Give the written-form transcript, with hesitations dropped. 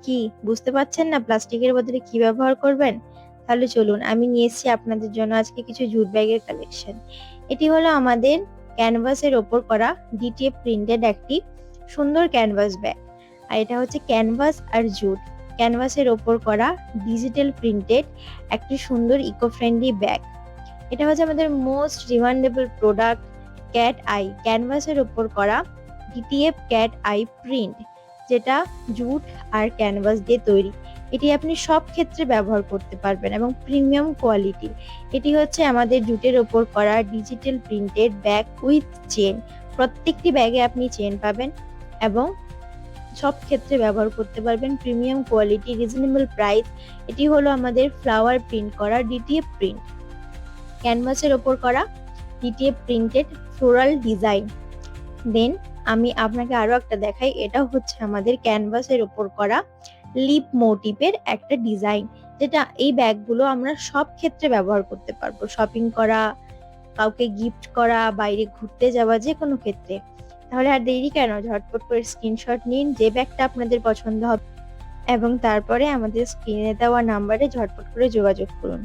কি বুঝতে পারছেন না প্লাস্টিকের বদলে কি ব্যবহার করবেন? তাহলে চলুন, আমি নিয়ে এসেছি আপনাদের জন্য আজকে কিছু জুট ব্যাগের কালেকশন। এটি হলো আমাদের ক্যানভাসের ওপর করা ডিটিএফ প্রিন্টেড একটি সুন্দর ক্যানভাস ব্যাগ। আর এটা হচ্ছে ক্যানভাস আর জুট ক্যানভাসের ওপর করা ডিজিটাল প্রিন্টেড একটি সুন্দর ইকো ফ্রেন্ডলি ব্যাগ। এটা হচ্ছে আমাদের most demandable product, cat I ক্যানভাসের ওপর করা ডিটিএফ ক্যাট আই প্রিন্ট, যেটা জুট আর ক্যানভাস দিয়ে তৈরি। এটি আপনি সব ক্ষেত্রে ব্যবহার করতে পারবেন এবং প্রিমিয়াম কোয়ালিটি। এটি হচ্ছে আমাদের জুটের ওপর করা digital printed bag with chain. প্রত্যেকটি ব্যাগে আপনি চেন পাবেন এবং সব ক্ষেত্রে ব্যবহার করতে পারবেন। Premium quality, reasonable price. এটি হলো আমাদের ফ্লাওয়ার প্রিন্ট করা ডিটিএফ প্রিন্ট, ক্যানভাসের ওপর করা ডিটিএফ প্রিন্টেড ফ্লোরাল ডিজাইন। দেন আমি আপনাকে আরো একটা দেখাই। এটা হচ্ছে আমাদের ক্যানভাসের ওপর করা লিপ মোটিভের একটা ডিজাইন, যেটা এই ব্যাগগুলো আমরা সব ক্ষেত্রে ব্যবহার করতে পারবো। শপিং করা, কাউকে গিফট করা, বাইরে ঘুরতে যাওয়া, যে কোনো ক্ষেত্রে। তাহলে আর দেরি কেন, ঝটপট করে স্ক্রিনশট নিন যে ব্যাগটা আপনাদের পছন্দ হবে এবং তারপরে আমাদের স্ক্রিনে দেওয়া নাম্বারে ঝটপট করে যোগাযোগ করুন।